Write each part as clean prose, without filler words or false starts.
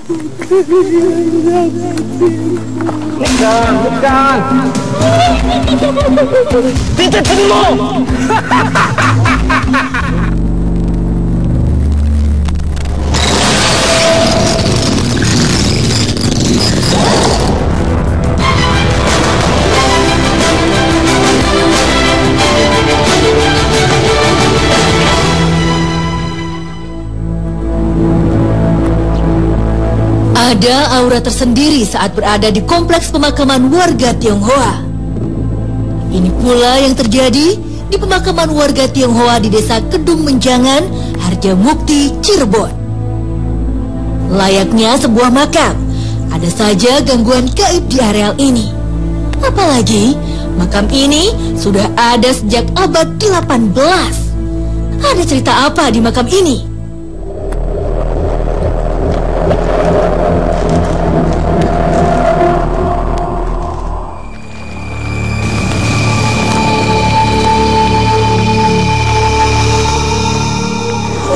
Bukan. Tidak terima. Ada aura tersendiri saat berada di kompleks pemakaman warga Tionghoa. Ini pula yang terjadi di pemakaman warga Tionghoa di desa Kedung Menjangan, Harjamukti, Cirebon. Layaknya sebuah makam, ada saja gangguan gaib di areal ini. Apalagi makam ini sudah ada sejak abad 18. Ada cerita apa di makam ini?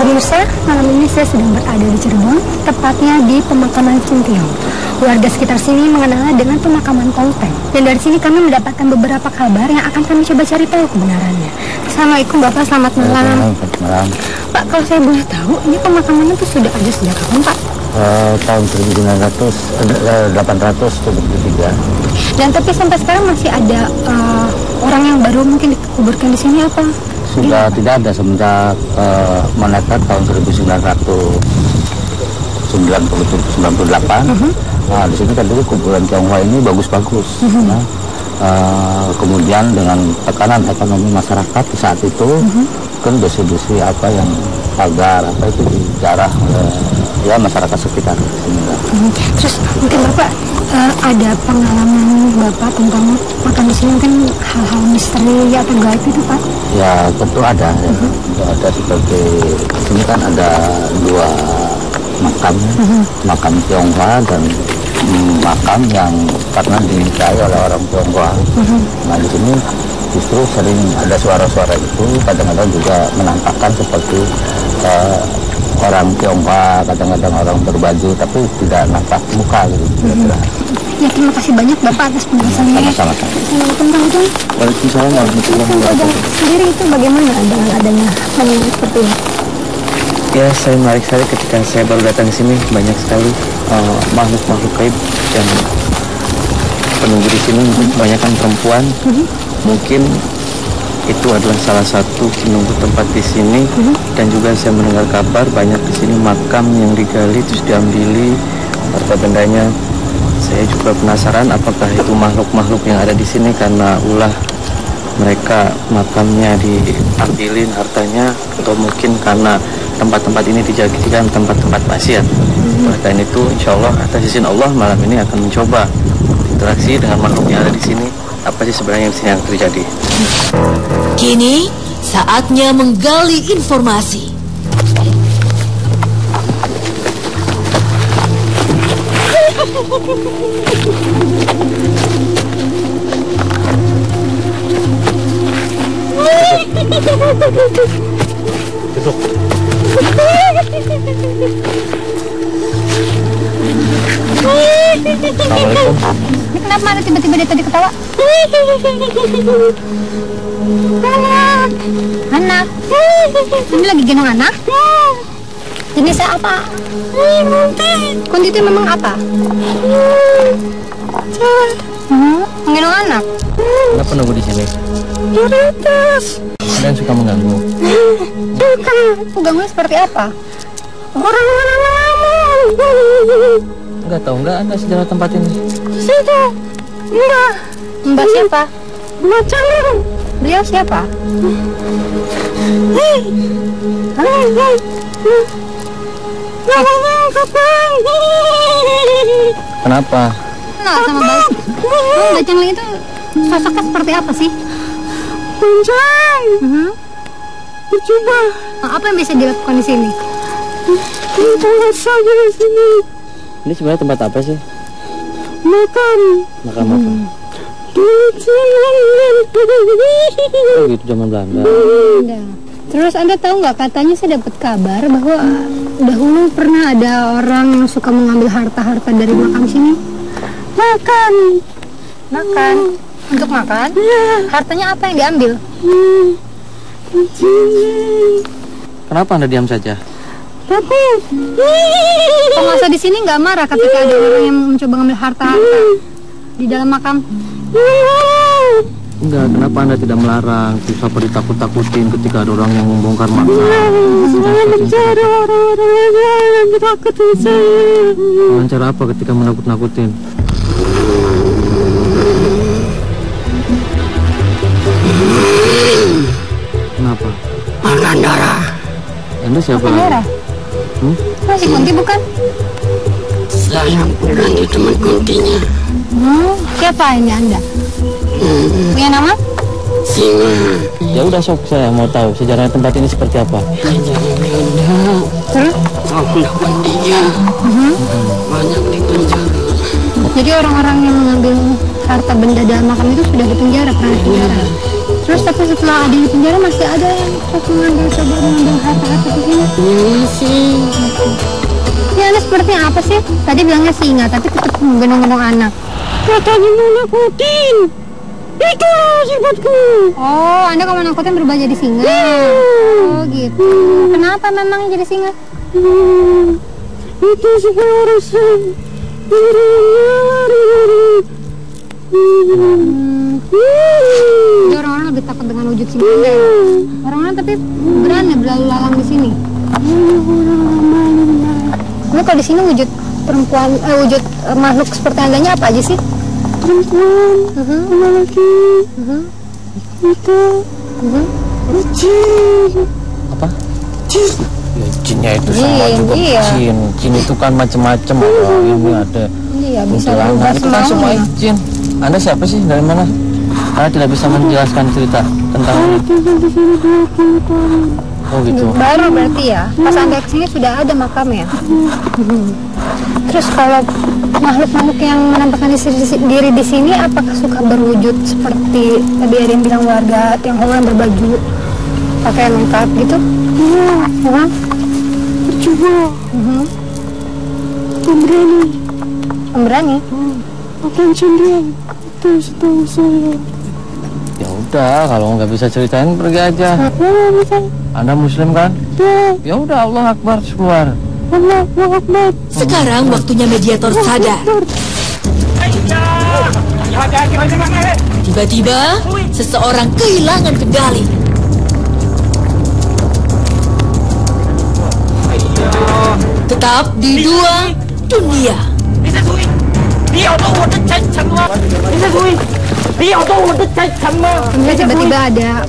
Pemirsa, malam ini saya sedang berada di Cirebon, tepatnya di pemakaman Cintiong. Warga sekitar sini mengenalnya dengan pemakaman Kongpeng. Dan dari sini kami mendapatkan beberapa kabar yang akan kami coba cari tahu kebenarannya. Assalamualaikum Bapak, selamat malam. Selamat malam. Pak, kalau saya boleh tahu, ini pemakaman itu sudah ada sejak kapan, Pak? Tahun 1873. Dan tapi sampai sekarang masih ada orang yang baru mungkin dikuburkan di sini apa? Sudah tidak ada semenjak moneter tahun 1998. Nah, di sini kan dulu kuburan Tionghoa ini bagus-bagus. Kemudian dengan tekanan ekonomi masyarakat di saat itu, kan besi-besi apa yang pagar apa itu dijarah oleh ya masyarakat sekitar. Terus mungkin Bapak ada pengalaman Bapak tentang makam di sini, mungkin hal-hal misteri atau gaib itu, Pak? Ya tentu ada. Ada sebagai sini kan ada dua makam, makam Tionghoa dan makam yang karena dinikahi oleh orang Tionghoa. Nah di sini justru sering ada suara-suara itu, kadang-kadang juga menampakkan seperti orang Tionghoa, kadang-kadang orang berbaju tapi tidak nampak muka gitu. Ya, terima kasih banyak Bapak atas penjelasannya. Sama-sama. Tentang Waalaikumsalam warahmatullahi wabarakatuh. Sendiri itu bagaimana dengan adanya fenomena seperti ini? Ya, saya menarik sekali ketika saya baru datang di sini, banyak sekali makhluk-makhluk gaib dan penunggu di sini kebanyakan perempuan. Mungkin itu adalah salah satu penunggu tempat di sini. Dan juga saya mendengar kabar banyak di sini makam yang digali terus diambili harta bendanya. Saya juga penasaran apakah itu makhluk-makhluk yang ada di sini karena ulah mereka makamnya diambilin hartanya, atau mungkin karena tempat-tempat ini dijadikan tempat-tempat maksiat. Oleh karena itu, insya Allah atas izin Allah malam ini akan mencoba interaksi dengan makhluk yang ada di sini. Apa sih sebenarnya yang terjadi? Kini saatnya menggali informasi. Duduk. Assalamualaikum. Ini kenapa ada tiba-tiba dia tadi ketawa? Anak. Ini lagi gendong anak? Jenisnya apa? Kunti itu memang apa? Menggendong anak. Kenapa nunggu di sini? Kalian suka mengganggu? Mengganggu seperti apa? Orang Enggak tahu, enggak ada sejarah tempat ini. situ. Mbak. Mbak siapa? Mbak Calon. Beliau siapa? Kenapa? Nah, sama Mbak. Mbak Calon itu sosoknya seperti apa sih? Panjang. Coba. Apa yang bisa dilakukan di sini? Tempat saja di sini. Ini sebenarnya tempat apa sih? Makan. Makan apa? Oh gitu, zaman Belanda. Terus Anda tahu nggak, katanya saya dapat kabar bahwa dahulu pernah ada orang yang suka mengambil harta-harta dari makam sini. Makan. Untuk makan? Hartanya apa yang diambil? Kenapa Anda diam saja? Tapi penguasa di sini nggak marah ketika ada orang yang mencoba mengambil harta-harta di dalam makam? Enggak, kenapa Anda tidak melarang? Terus apa ditakut-takutin ketika ada orang yang membongkar makam? Saya mencari orang-orang yang takutin saya. Dengan cara apa ketika menakut-nakutin? Kenapa? Makan darah. Anda siapa? Merah. Masih Kunti bukan? Saya pengganti teman kuntinya. Siapa ini Anda? Punya nama? Singa. Ya udah sok, saya mau tahu sejarah tempat ini seperti apa. Terus? Aku kuntinya. Banyak di penjara. Jadi orang-orang yang mengambil harta benda dalam makam itu sudah dipenjara, pernah dipenjara. Terus tapi setelah ada di penjara masih ada yang coba mengambil harta-harta di sini. Iya sih. Ya Anda seperti apa sih? Tadi bilangnya singa, tapi tetap menggendong-gendong anak. Katanya mau nakutin. Itulah sifatku. Oh, Anda kalau nakutin berubah jadi singa. Oh gitu. Kenapa memang jadi singa? Itu supaya orang Jadi orang-orang lebih takut dengan wujud singa ya? Orang-orang tapi berani berlalu lalang di sini. Tapi kalau di sini wujud perempuan, wujud makhluk seperti Andanya apa aja sih? perempuan, laki, itu, jin. Apa? Jin. Ya, jinnya itu semua juga jin. Jin itu kan macam-macam. Ini ada Iya, bisa kuntilanak, berubah itu kan semua semuanya. jin. Anda siapa sih? Dari mana? Anda tidak bisa menjelaskan cerita tentang ini. Tinggal di sini 20 tahun. Oh gitu. Baru berarti ya, pas Anda kesini sudah ada makamnya. Terus kalau makhluk-makhluk yang menampakkan diri di sini, apakah suka berwujud seperti tadi ada yang bilang warga Tionghoa yang berbaju pakaian lengkap gitu? Iya, percoba. Pemberani. Pemberani? Akan cenderung. Itu setahu saya. Ya udah, kalau nggak bisa ceritain pergi aja. Bisa. Anda Muslim kan? Ya, Ya udah, Allah Akbar, keluar. Allahu Akbar. Sekarang waktunya mediator sadar. Tiba-tiba, seseorang kehilangan kendali. Tetap di dua dunia. Kemudian tiba-tiba ada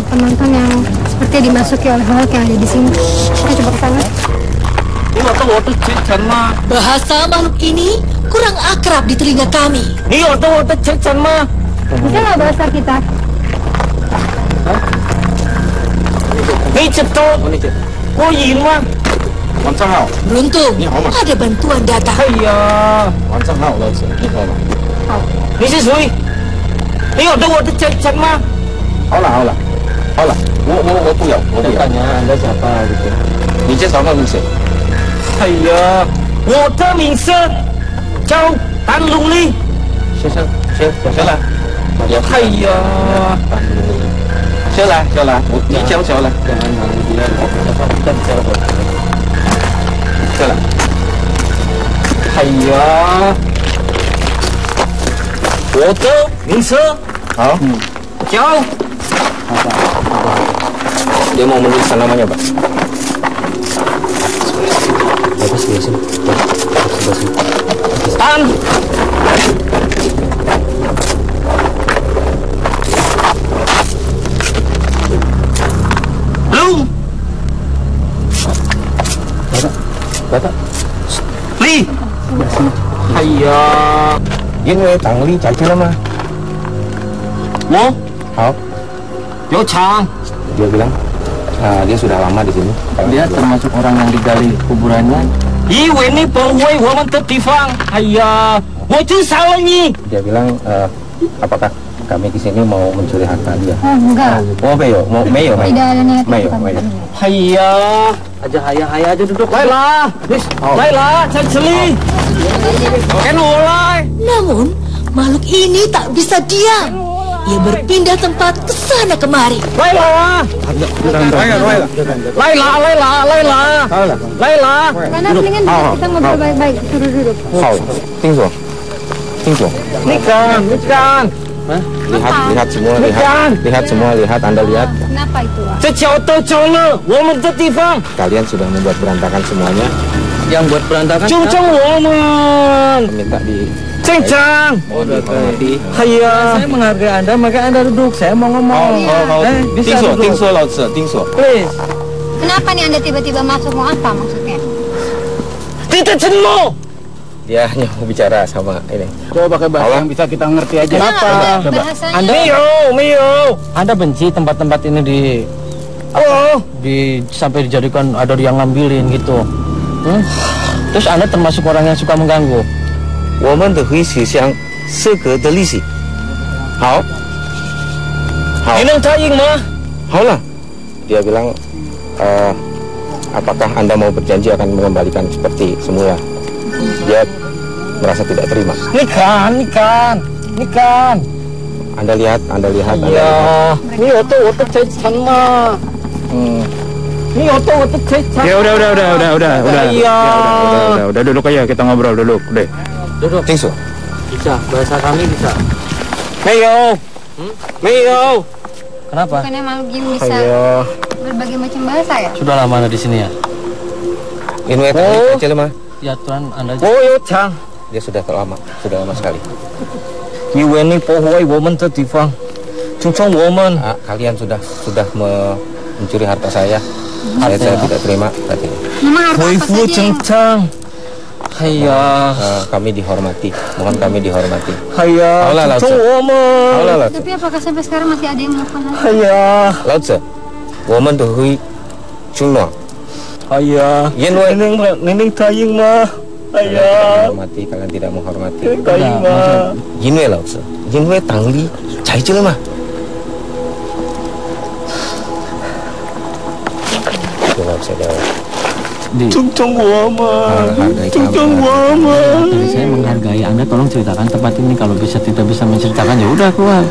penonton yang seperti dimasuki oleh makhluk yang ada di sini. Kita coba ke sana. Bahasa makhluk ini kurang akrab di telinga kami. Bisa nggak bahasa kita? Beruntung, ada bantuan datang. 晚上好，老师，你好吗？你是谁？你有懂我的真吗？好了好了好了，我不要，我不要。 Tanya Anda siapa gitu. 你介绍那是谁？哎呀，我的名字叫丹龙力。先生，先来。哎呀，先来，你叫小来。 Jangan ganggu dia. Siapa kita bicara baik-baik. 下来。哎呀，我的名字好，叫 dia mau menuliskan namanya, Pak. Bapak sebelah sini. Sebelah sini. 丹。龙 Bapak. 力。哎呀，因为党力在这了吗？我好，有厂。 dia bilang dia sudah lama di sini. Dia termasuk orang yang digali kuburannya. 因为你保卫我们的地方，哎呀，我就杀了你。 Dia bilang apakah kami di sini mau mencuri harta dia. Oh, enggak. Oh, Meyo, Meyo. Tidak ada niat Meyo, kita Meyo. Hayya. Haya aja duduk. Laila. Laila, cari. Kan mulai. Namun, makhluk ini tak bisa diam. Ia berpindah tempat ke sana kemari. Laila. Laila. Karena mendingan kita ngobrol baik-baik, suruh duduk. Tingso. Nikan. Lihat semua, lihat, Anda lihat. Kenapa itu? 这桥都走了，我们的地方， Kalian sudah membuat berantakan semuanya. Yang buat berantakan 纠正我们， Minta di 镇长。 dihormati. Hayya. Saya menghargai Anda, maka Anda duduk. Saya mau ngomong. Bisa duduk. Tingso. Please. Kenapa nih Anda tiba-tiba masuk, mau apa maksudnya? 你的沉默。 Dia hanya mau bicara sama ini. Coba pakai bahasa yang bisa kita ngerti aja. Kenapa? Bahasanya Mio. Anda benci tempat-tempat ini sampai dijadikan ada yang ngambilin gitu. Terus Anda termasuk orang yang suka mengganggu. 我们的回去向适格的利息。好，你能答应吗？ Haulah. Dia bilang, apakah Anda mau berjanji akan mengembalikan seperti semula? Dia merasa tidak terima. Nikan. Anda lihat. Ya, 你有对我的财产吗？你有对我的财产？ Ya udah. Udah duduk aja kita ngobrol duduk deh. Duduk. Tingso. Bisa. Bahasa kami bisa. 没有，没有。 Kenapa? bukannya makhluk jin bisa Ayo. berbagai macam bahasa ya? Sudah lama Anda di sini ya? Ini kecil mah. Ya Tuhan, Anda 我有枪， Dia sudah lama sekali. 因为你破坏我们的地方，纠正我们。 Kalian sudah mencuri harta saya. Saya tidak terima. Berarti. Memang harta 恢 apa 复 saja 正 yang 常。Hayya. Kami dihormati. Mohon kami dihormati. Hayya. Haulah, 纠正我们。 Haulah, Lao Tzu. tapi apakah sampai sekarang masih ada yang melakukan hal itu? Hayya. 老子，我们都会尊重。 Hayya. 因为 你能答应吗？ Kalian tidak menghormati, kalian tidak menghormati. 答应吗？因为老子，因为党里才知道嘛。老子的 尊重我们， hargai 尊 kamu. 重我们。 Dari saya menghargai Anda, tolong ceritakan tempat ini. Kalau tidak bisa menceritakan ya udah keluar.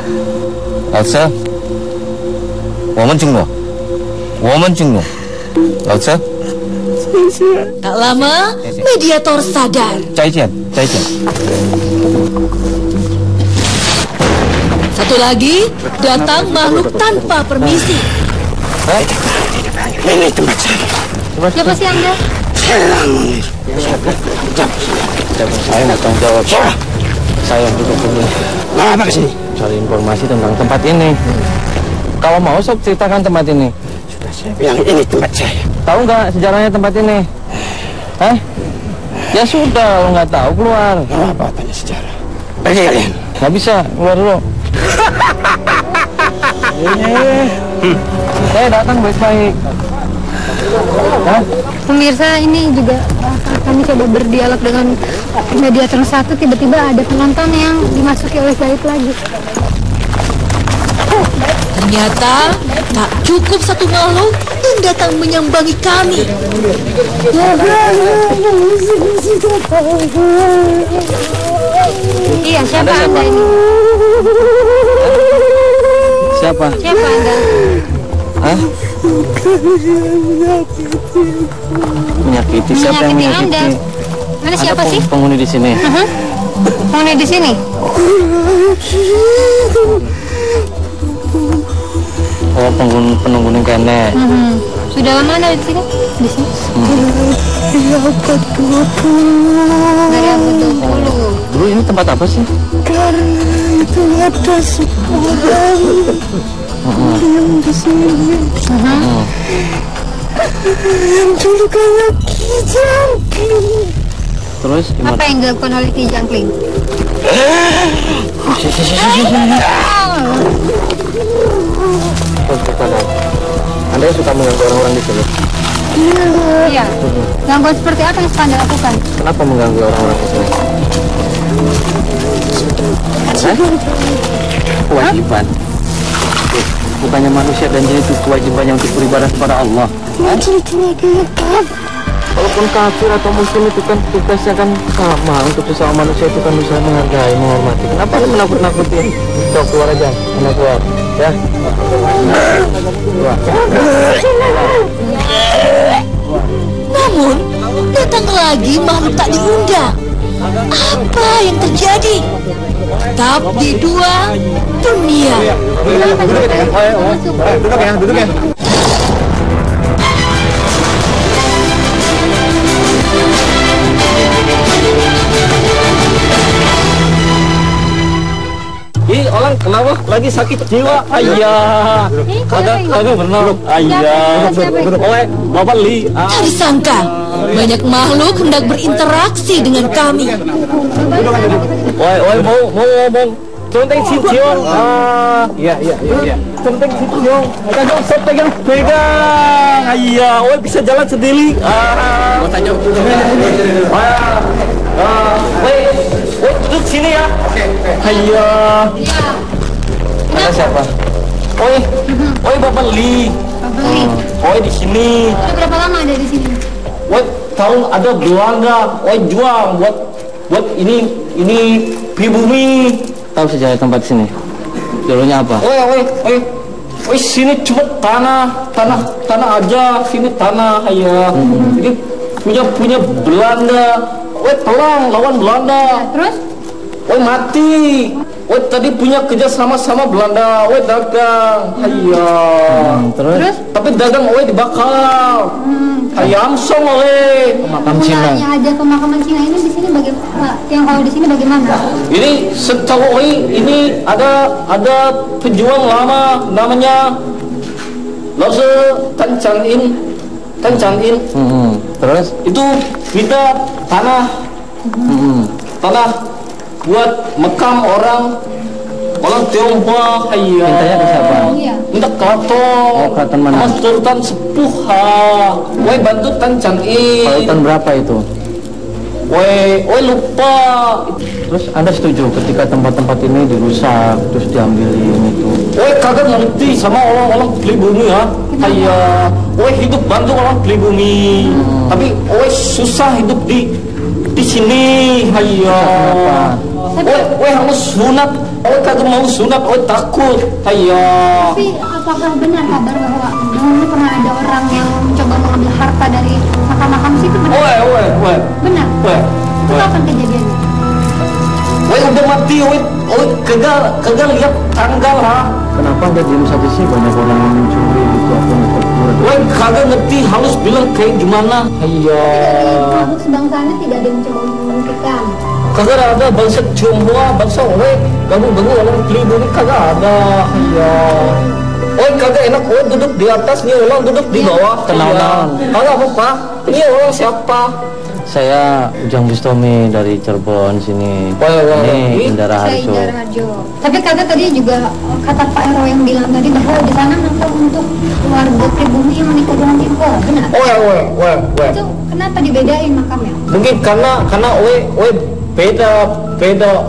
老子，我们尊重，老子， Tak lama, mediator sadar. 再见。 Satu lagi, datang makhluk tanpa permisi. Siapa sih Anda? Saya nggak tanggung jawab. Saya duduk dulu. Apa kesini? Cari informasi tentang tempat ini. Kalau mau sok ceritakan tempat ini. Sudah saya bilang ini tempat saya. Tahu nggak sejarahnya tempat ini? Ya sudah, kalau nggak tahu keluar. Apa tanya sejarah? Pergi kalian. Nggak bisa, keluar dulu. Saya datang baik-baik. Pemirsa, ini juga kami coba berdialog dengan mediator satu, tiba-tiba ada penonton yang dimasuki oleh gaib lagi. Ternyata tak cukup satu makhluk yang datang menyambangi kami. Iya, siapa Anda ini? Siapa? Siapa Anda? Menyakiti. Siapa yang Menyakiti Anda? menyakiti? Mana siapa Ada sih? penghuni di sini. Penghuni di sini? Oh, penghuni kene. Sudah lama Anda di sini? Di sini? Dari abad 20. Dulu ini tempat apa sih? Itu ada seorang yang di sini yang dulu kayak kijangkling. Terus gimana? Apa yang dilakukan oleh Ki Jangkling? Anda suka mengganggu orang-orang di sini. Iya. Gangguan seperti apa yang suka Anda lakukan? Kenapa mengganggu orang-orang di sini? Kewajiban. Bukannya manusia dan jin itu kewajibannya untuk beribadah kepada Allah. Walaupun kafir atau muslim itu kan tugasnya kan sama. Untuk sesama manusia itu kan bisa menghargai, menghormati. Kenapa lu menakut-nakutin? Kita keluar aja, kita keluar, ya. Namun, datang lagi makhluk tak diundang. Apa yang terjadi? Tapi dua dunia. Duduk ya. Ih, orang kenapa lagi sakit jiwa? Ayah, kagak benar. Ayah, oleh Bapak Li. Tak disangka, banyak makhluk hendak berinteraksi dengan kami. Oi, mau ngomong. Conteng si Jiong. Iya. Conteng si Jiong. Kagak usah pegang. Ayah, oi bisa jalan sendiri. Gua tanya. Woi, duduk sini ya. Oke. Ayah. Ada siapa? Oi, Bapak Li. Oi di sini. Sudah berapa lama ada di sini? Oi, tahun ada Belanda. Oi jual buat ini pribumi. Tahu sejarah tempat sini? Dulunya apa? Oi, sini cuma tanah aja. Sini tanah, ayah. Ini punya Belanda. Oi, tolong lawan Belanda. Terus? Oi, mati. Oi, tadi punya kerja sama Belanda. Oi, dagang. Ayah. Terus? Tapi dagang oi dibakar. Ayam song oleh. Makam Cina. Mulanya ada pemakaman Cina ini di sini bagaimana? Yang kalau di sini bagaimana? Ini setahu oi ini ada pejuang lama namanya Lose Tan Chan In. Terus? Itu pindah tanah buat makam orang Tionghoa. Mintanya ke siapa? Iya. Minta keraton. Oh, keraton mana? Mas Sultan Sepuh. Woi bantu Tan Chan In. Pada tahun berapa itu? Woi lupa. Terus Anda setuju ketika tempat-tempat ini dirusak terus diambilin itu? Woi kagak ngerti sama orang-orang pribumi ya. Ayah, woi hidup bantu orang pribumi. Tapi woi susah hidup di sini. Ayah. Woi harus sunat. Woi kagak mau sunat. Woi takut. Ayah. Tapi apakah benar kabar bahwa dulu pernah ada orang yang mencoba mengambil harta dari makam-makam situ? Benar? Woi. Benar? Woi. Itu kapan kejadiannya? Woi udah mati. Woi kagak lihat tanggal ha. Kenapa Anda diam saja sih? Banyak orang yang mencuri gitu apa ngetok. Woi kagak ngerti harus bilang kayak gimana. Ayah. Makhluk sebangsaannya tidak ada yang mencoba membuktikan. Kagak ada bangsa Tionghoa, bangsa woi ganggu orang pribumi kagak ada. Ayah. Woi kagak enak. Woi duduk di atas, nih orang duduk di bawah. Kenal-kenalan. Kagak apa-apa. Ini orang siapa? Saya Ujang Bustomi dari Cirebon sini. Ini Indra Saya Harjo. Indra Harjo. Tapi kata tadi juga kata Pak Ero yang bilang tadi bahwa di sana makam untuk warga pribumi yang menikah dengan Tionghoa. Benar? Woi. Itu kenapa dibedain makamnya? Mungkin karena woi beda.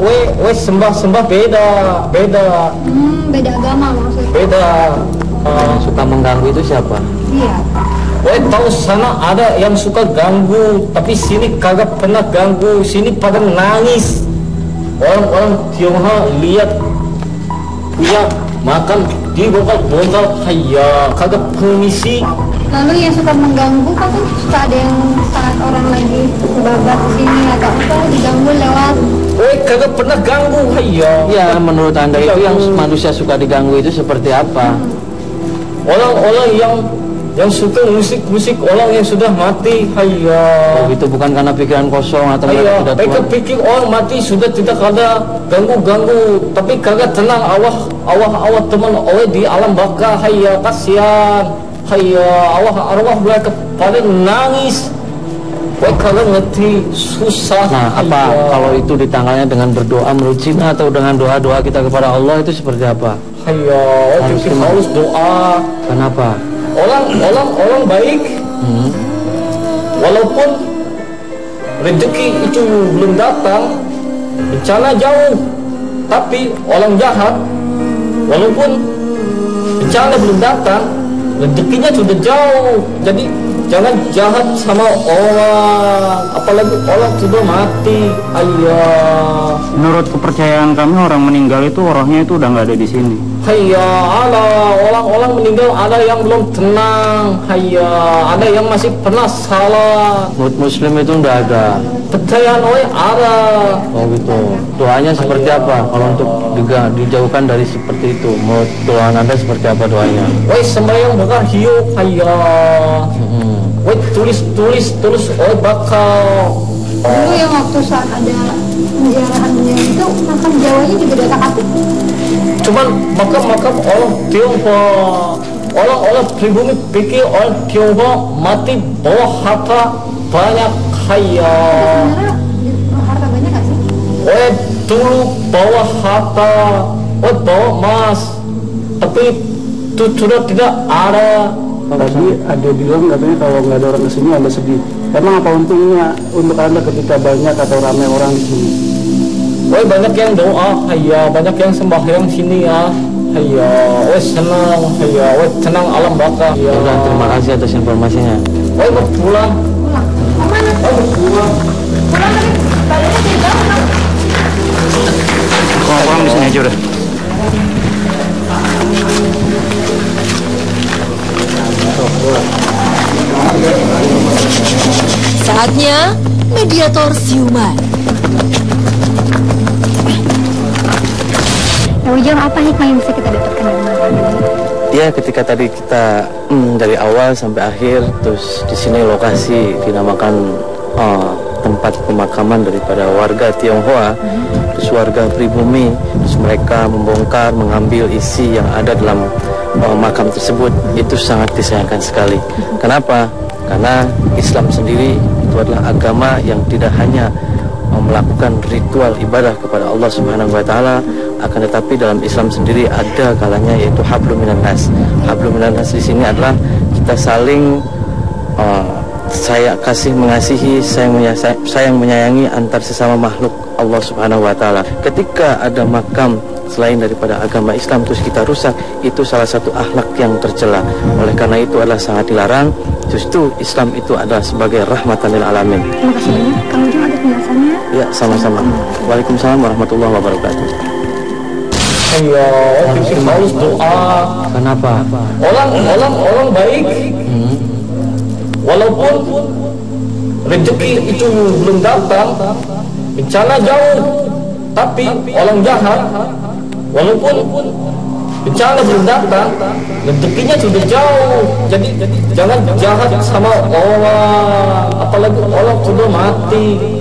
Woi sembah beda. Beda agama maksudnya. Beda. Yang suka mengganggu itu siapa? Iya. Woi tahu sana ada yang suka ganggu, tapi sini kagak pernah ganggu. Sini pada nangis. Orang Tionghoa lihat makan dibongkar-bongkar. Hayya kagak permisi. Lalu yang suka mengganggu kan suka ada yang saat orang lagi kebabat di sini atau apa diganggu lewat. Woi kagak pernah ganggu. Hayya. Ya, menurut Anda itu yang manusia suka diganggu itu seperti apa? Orang-orang yang suka musik orang yang sudah mati. Hayya. Oh, itu bukan karena pikiran kosong atau Hayya, tidak mereka Tuhan? pikir orang mati sudah tidak ada ganggu, tapi kagak tenang. Awah teman oleh di alam baka. Hayya kasihan. Hayya arwah mereka pada nangis. Woi kagak ngerti susah. Nah, apa kalau itu ditanggalnya dengan berdoa menurut Cina atau dengan doa-doa kita kepada Allah itu seperti apa? Hayya, harus doa. Kenapa? Orang baik, walaupun rezeki itu belum datang, bencana jauh. tapi orang jahat walaupun bencana belum datang, rezekinya sudah jauh. Jadi jangan jahat sama orang, apalagi orang sudah mati. Ayah, Menurut kepercayaan kami orang meninggal itu rohnya itu udah nggak ada di sini. ada orang-orang meninggal, ada yang belum tenang. Ada yang masih pernah salah. Menurut Muslim itu enggak ada. Percayaan ada. Oh gitu. Doanya seperti apa? Kalau untuk dijauhkan dari seperti itu, menurut doa Anda seperti apa doanya? Sembahyang bakal hiup. Tulis bakal. Dulu yang waktu saat ada penjarahannya itu makam Jawanya juga diatak-atik. Cuman makam orang Tionghoa, orang pribumi pikir orang Tionghoa mati bawa harta banyak kaya. Sebenarnya harta banyak nggak sih? Dulu bawa harta, bawa emas, tapi itu sudah tidak ada. Tadi ada bilang katanya kalau nggak ada orang kesini Anda sedih. Emang apa untungnya untuk Anda ketika banyak atau ramai orang di sini? Banyak yang doa, banyak yang sembahyang sini ya. Senang, senang alam baka. Udah, terima kasih atas informasinya. Mau pulang. Kemana? Pulang. Pulang tadi badannya jadi jauh kan? Pulang di sini aja udah. Saatnya mediator siuman. Ujang, apa hikmah yang bisa kita dapatkan dari makam ini? Ya, ketika tadi kita dari awal sampai akhir, terus di sini lokasi dinamakan tempat pemakaman daripada warga Tionghoa, terus warga pribumi, terus mereka membongkar, mengambil isi yang ada dalam makam tersebut. Itu sangat disayangkan sekali. Kenapa? Karena Islam sendiri itu adalah agama yang tidak hanya melakukan ritual ibadah kepada Allah Subhanahu wa taala, akan tetapi dalam Islam sendiri ada kalanya yaitu hablum minan nas. Hablum minan nas di sini adalah kita saling mengasihi, sayang menyayangi antar sesama makhluk Allah Subhanahu wa taala. Ketika ada makam selain daripada agama Islam terus kita rusak, itu salah satu akhlak yang tercela. Oleh karena itu adalah sangat dilarang. Justru Islam itu adalah sebagai rahmatan lil alamin. Terima kasih banyak. Kang Ujang atas penjelasannya. Ya, sama-sama. Waalaikumsalam warahmatullahi wabarakatuh. Kita harus doa. Kenapa? Orang baik, walaupun rezeki itu belum datang, bencana jauh, tapi orang jahat, walaupun bencana belum datang, rezekinya sudah jauh. Jadi jangan jahat sama orang, apalagi orang sudah mati.